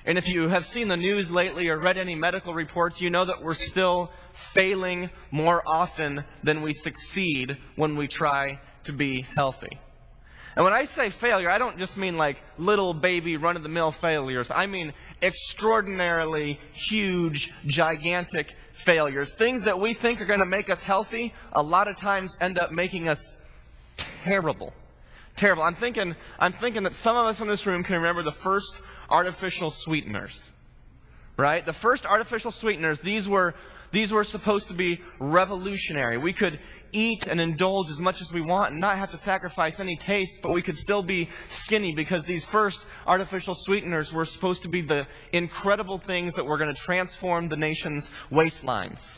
And if you have seen the news lately or read any medical reports, you know that we're still failing more often than we succeed when we try to be healthy. And when I say failure, I don't just mean like little baby run-of-the-mill failures. I mean extraordinarily huge, gigantic failures. Things that we think are going to make us healthy, a lot of times end up making us terrible. Terrible. I'm thinking that some of us in this room can remember the first artificial sweeteners, right? The first artificial sweeteners, these were supposed to be revolutionary. We could eat and indulge as much as we want and not have to sacrifice any taste, but we could still be skinny because these first artificial sweeteners were supposed to be the incredible things that were going to transform the nation's waistlines.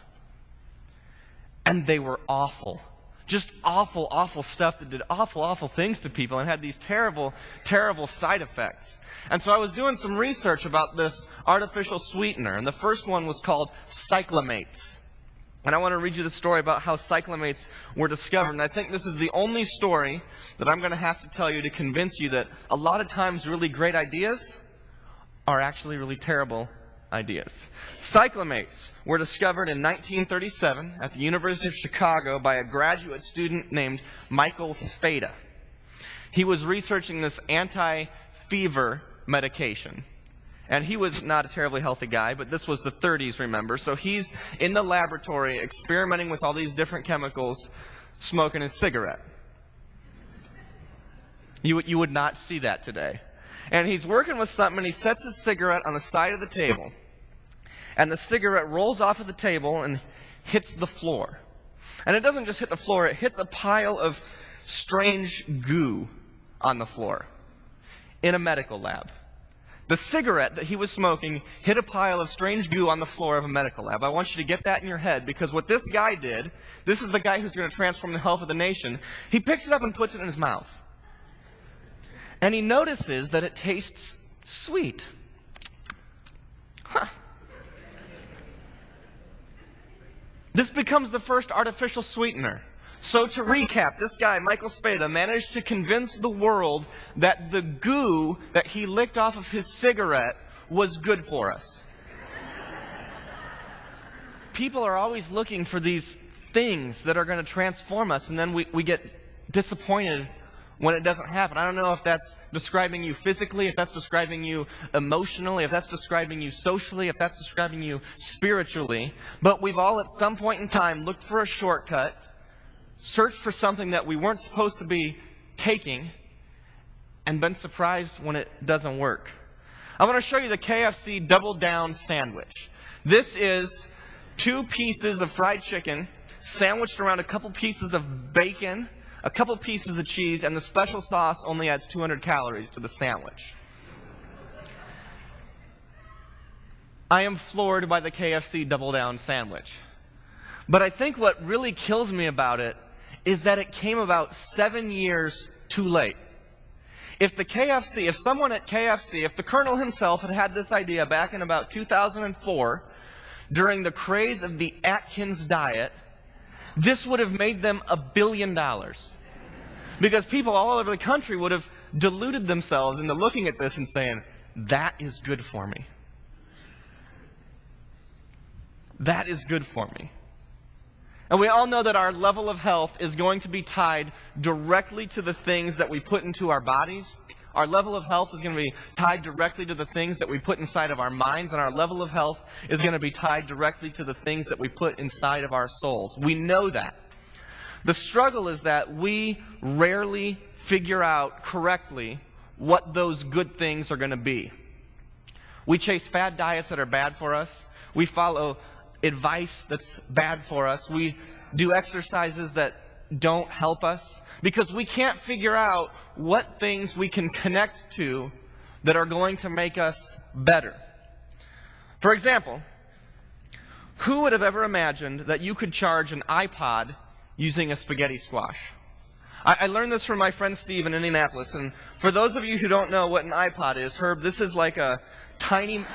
And they were awful. Just awful, awful stuff that did awful, awful things to people and had these terrible, terrible side effects. And so I was doing some research about this artificial sweetener, and the first one was called cyclamates. And I want to read you the story about how cyclamates were discovered. And I think this is the only story that I'm going to have to tell you to convince you that a lot of times really great ideas are actually really terrible ideas. Cyclamates were discovered in 1937 at the University of Chicago by a graduate student named Michael Spada. He was researching this anti-fever medication. And he was not a terribly healthy guy, but this was the 30s, remember? So he's in the laboratory experimenting with all these different chemicals, smoking his cigarette. You would not see that today. And he's working with something, and he sets his cigarette on the side of the table. And the cigarette rolls off of the table and hits the floor. And it doesn't just hit the floor, it hits a pile of strange goo on the floor in a medical lab. The cigarette that he was smoking hit a pile of strange goo on the floor of a medical lab. I want you to get that in your head, because what this guy did, this is the guy who's going to transform the health of the nation, he picks it up and puts it in his mouth. And he notices that it tastes sweet. Huh. This becomes the first artificial sweetener. So to recap, this guy, Michael Spada, managed to convince the world that the goo that he licked off of his cigarette was good for us. People are always looking for these things that are going to transform us, and then we get disappointed when it doesn't happen. I don't know if that's describing you physically, if that's describing you emotionally, if that's describing you socially, if that's describing you spiritually, but we've all at some point in time looked for a shortcut, searched for something that we weren't supposed to be taking, and been surprised when it doesn't work. I want to show you the KFC Double Down sandwich. This is 2 pieces of fried chicken sandwiched around a couple pieces of bacon, a couple pieces of cheese, and the special sauce only adds 200 calories to the sandwich. I am floored by the KFC Double Down sandwich. But I think what really kills me about it is that it came about 7 years too late. If someone at KFC, if the Colonel himself had had this idea back in about 2004, during the craze of the Atkins diet, this would have made them $1 billion. Because people all over the country would have deluded themselves into looking at this and saying, that is good for me. That is good for me. And we all know that our level of health is going to be tied directly to the things that we put into our bodies. Our level of health is going to be tied directly to the things that we put inside of our minds, and our level of health is going to be tied directly to the things that we put inside of our souls. We know that. The struggle is that we rarely figure out correctly what those good things are going to be. We chase fad diets that are bad for us. We follow advice that's bad for us. We do exercises that don't help us because we can't figure out what things we can connect to that are going to make us better. For example, who would have ever imagined that you could charge an iPod using a spaghetti squash? I learned this from my friend Steve in Indianapolis, and for those of you who don't know what an iPod is, Herb, this is like a tiny...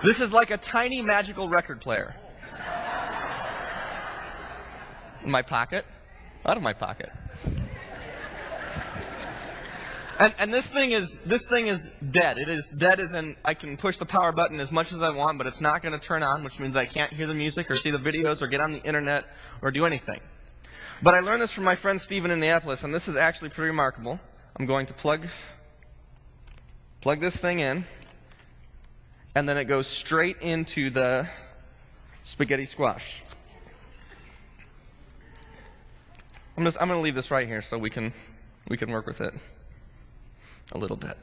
This is like a tiny magical record player. In my pocket. out of my pocket. And this thing is dead. It is dead as in I can push the power button as much as I want, but it's not going to turn on, which means I can't hear the music or see the videos or get on the internet or do anything. But I learned this from my friend Steve in Indianapolis, and this is actually pretty remarkable. I'm going to plug this thing in, and then it goes straight into the spaghetti squash. I'm going to leave this right here so we can work with it a little bit.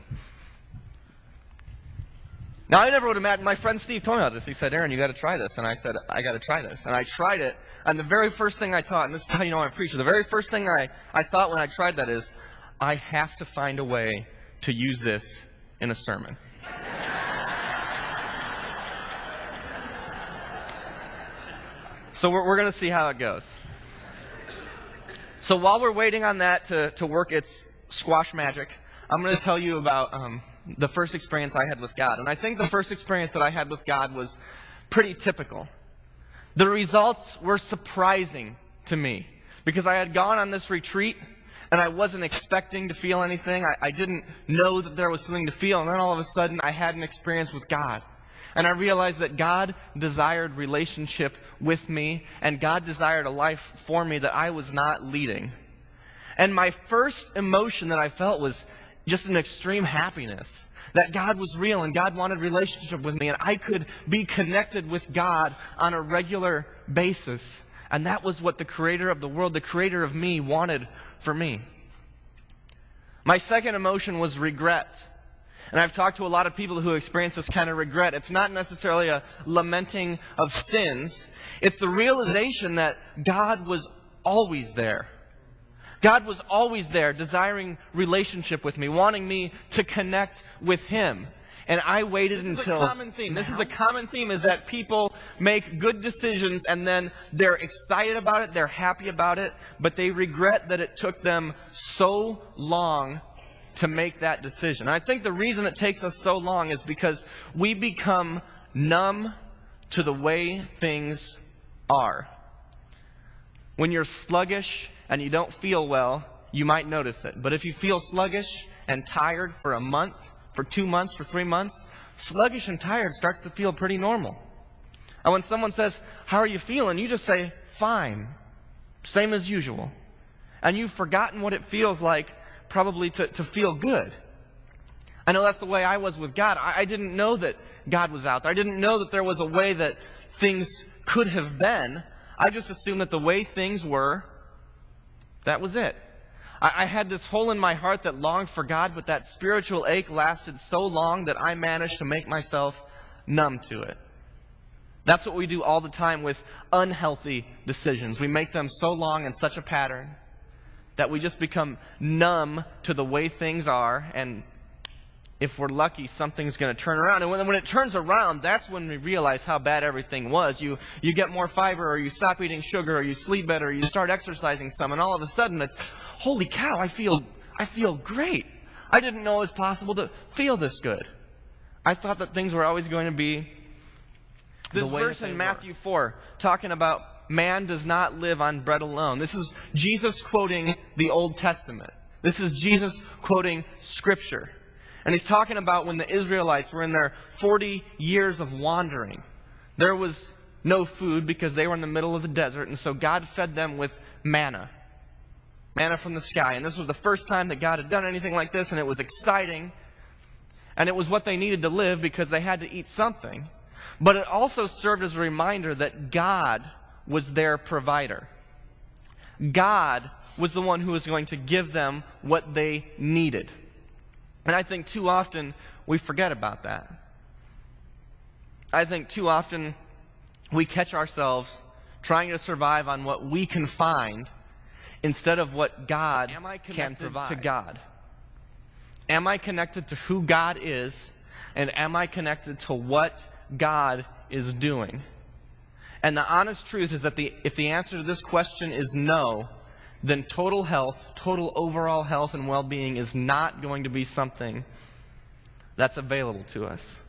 Now, I never would imagine, my friend Steve told me about this. He said, Aaron, you got to try this. And I said, I got to try this. And I tried it, and the very first thing I thought, and this is how you know I'm a preacher, the very first thing I thought when I tried that is, I have to find a way to use this in a sermon. So we're going to see how it goes. So while we're waiting on that to work its squash magic, I'm going to tell you about the first experience I had with God. And I think the first experience that I had with God was pretty typical. The results were surprising to me because I had gone on this retreat and I wasn't expecting to feel anything. I didn't know that there was something to feel. And then all of a sudden I had an experience with God. And I realized that God desired relationship with me, and God desired a life for me that I was not leading. And my first emotion that I felt was just an extreme happiness. That God was real and God wanted relationship with me, and I could be connected with God on a regular basis. And that was what the creator of the world, the creator of me, wanted for me. My second emotion was regret. And I've talked to a lot of people who experience this kind of regret. It's not necessarily a lamenting of sins. It's the realization that God was always there. God was always there, desiring relationship with me, wanting me to connect with Him. And I waited until... This is a common theme. This is a common theme, is that people make good decisions and then they're excited about it, they're happy about it, but they regret that it took them so long to make that decision. And I think the reason it takes us so long is because we become numb to the way things are. When you're sluggish and you don't feel well, you might notice it. But if you feel sluggish and tired for a month, for 2 months, for 3 months, sluggish and tired starts to feel pretty normal. And when someone says, how are you feeling? You just say, fine. Same as usual. And you've forgotten what it feels like probably to feel good. I know that's the way I was with God. I didn't know that God was out there. I didn't know that there was a way that things could have been. I just assumed that the way things were, that was it. I had this hole in my heart that longed for God, but that spiritual ache lasted so long that I managed to make myself numb to it. That's what we do all the time with unhealthy decisions. We make them so long in such a pattern that we just become numb to the way things are, and if we're lucky, something's going to turn around. And when it turns around, that's when we realize how bad everything was. You get more fiber, or you stop eating sugar, or you sleep better, or you start exercising some, and all of a sudden it's, holy cow, I feel great. I didn't know it was possible to feel this good. I thought that things were always going to be the way verse in Matthew 4, talking about man does not live on bread alone. This is Jesus quoting the Old Testament. This is Jesus quoting Scripture. And he's talking about when the Israelites were in their 40 years of wandering. There was no food because they were in the middle of the desert, and so God fed them with manna. Manna from the sky. And this was the first time that God had done anything like this, and it was exciting. And it was what they needed to live because they had to eat something. But it also served as a reminder that God was their provider. God was the one who was going to give them what they needed. And I think too often we forget about that. I think too often we catch ourselves trying to survive on what we can find instead of what God can provide. To God? Am I connected to who God is, and am I connected to what God is doing? And the honest truth is that if the answer to this question is no, then total health, total overall health and well-being is not going to be something that's available to us.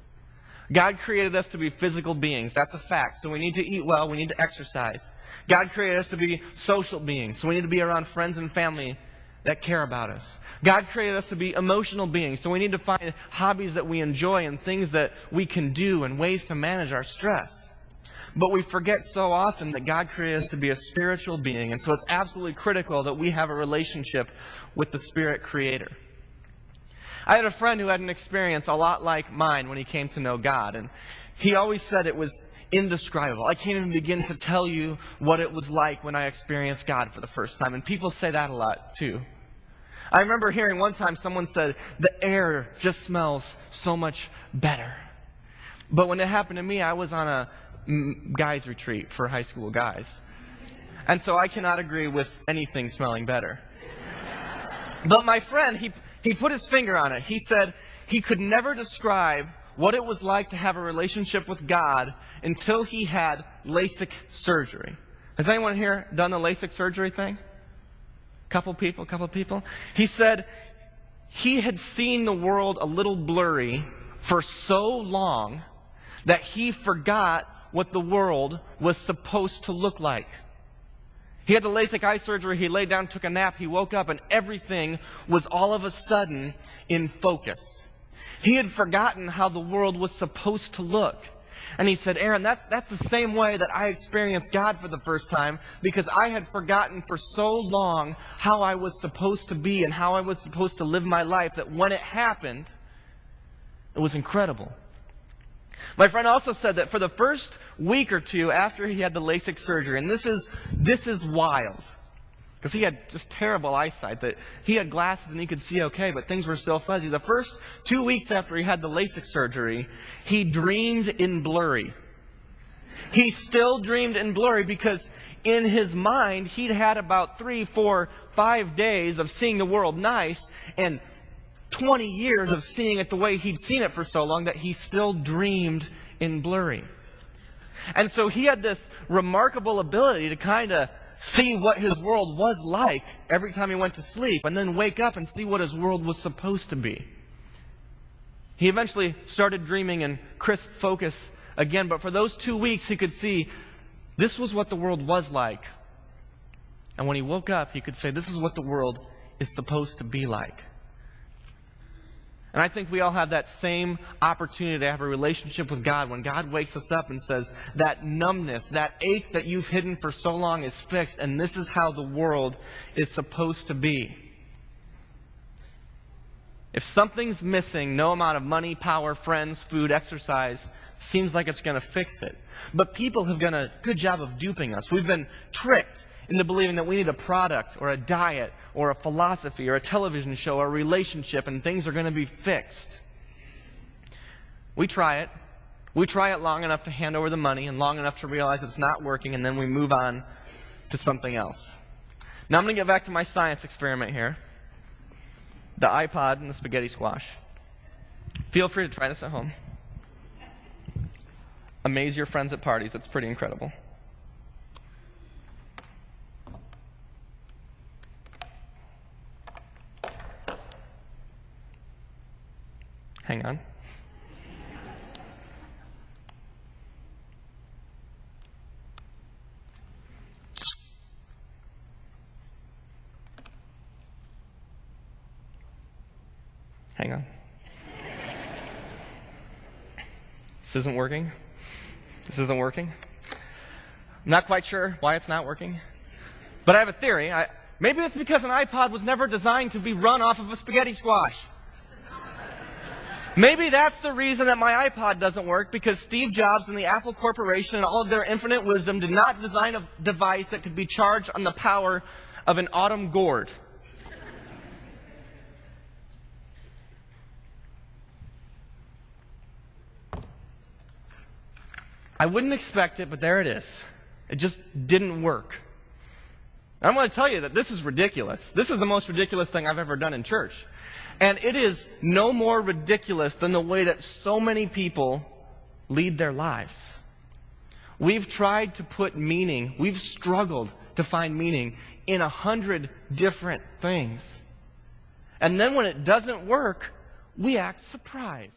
God created us to be physical beings. That's a fact. So we need to eat well. We need to exercise. God created us to be social beings, so we need to be around friends and family that care about us. God created us to be emotional beings, so we need to find hobbies that we enjoy and things that we can do and ways to manage our stress. But we forget so often that God created us to be a spiritual being, and so it's absolutely critical that we have a relationship with the Spirit Creator. I had a friend who had an experience a lot like mine when he came to know God, and he always said it was indescribable. I can't even begin to tell you what it was like when I experienced God for the first time, and people say that a lot too. I remember hearing one time someone said, the air just smells so much better. But when it happened to me, I was on a guys retreat for high school guys. And so I cannot agree with anything smelling better. But my friend, he put his finger on it. He said he could never describe what it was like to have a relationship with God until he had LASIK surgery. Has anyone here done the LASIK surgery thing? Couple people. He said he had seen the world a little blurry for so long that he forgot what the world was supposed to look like. He had the LASIK eye surgery, he laid down, took a nap, he woke up, and everything was all of a sudden in focus. He had forgotten how the world was supposed to look. And he said, Aaron, that's the same way that I experienced God for the first time, because I had forgotten for so long how I was supposed to be and how I was supposed to live my life, that when it happened, it was incredible. My friend also said that for the first week or two after he had the LASIK surgery, and this is wild, because he had just terrible eyesight, that he had glasses and he could see okay, but things were still fuzzy. The first 2 weeks after he had the LASIK surgery, he dreamed in blurry. He still dreamed in blurry because in his mind, he'd had about 3, 4, 5 days of seeing the world nice, and 20 years of seeing it the way he'd seen it for so long that he still dreamed in blurry. And so he had this remarkable ability to kind of see what his world was like every time he went to sleep, and then wake up and see what his world was supposed to be. He eventually started dreaming in crisp focus again, but for those 2 weeks he could see this was what the world was like. And when he woke up, he could say, this is what the world is supposed to be like. And I think we all have that same opportunity to have a relationship with God when God wakes us up and says, that numbness, that ache that you've hidden for so long is fixed, and this is how the world is supposed to be. If something's missing, no amount of money, power, friends, food, exercise seems like it's going to fix it. But people have done a good job of duping us. We've been tricked into believing that we need a product or a diet or a philosophy or a television show or a relationship, and things are going to be fixed. We try it. We try it long enough to hand over the money and long enough to realize it's not working, and then we move on to something else. Now I'm going to get back to my science experiment here. The iPod and the spaghetti squash. Feel free to try this at home. Amaze your friends at parties. It's pretty incredible. Hang on. Hang on. This isn't working. This isn't working. I'm not quite sure why it's not working. But I have a theory. Maybe it's because an iPod was never designed to be run off of a spaghetti squash. Maybe that's the reason that my iPod doesn't work, because Steve Jobs and the Apple Corporation and all of their infinite wisdom did not design a device that could be charged on the power of an autumn gourd. I wouldn't expect it, but there it is. It just didn't work. And I'm going to tell you that this is ridiculous. This is the most ridiculous thing I've ever done in church. And it is no more ridiculous than the way that so many people lead their lives. We've tried to put meaning, we've struggled to find meaning in 100 different things. And then when it doesn't work, we act surprised.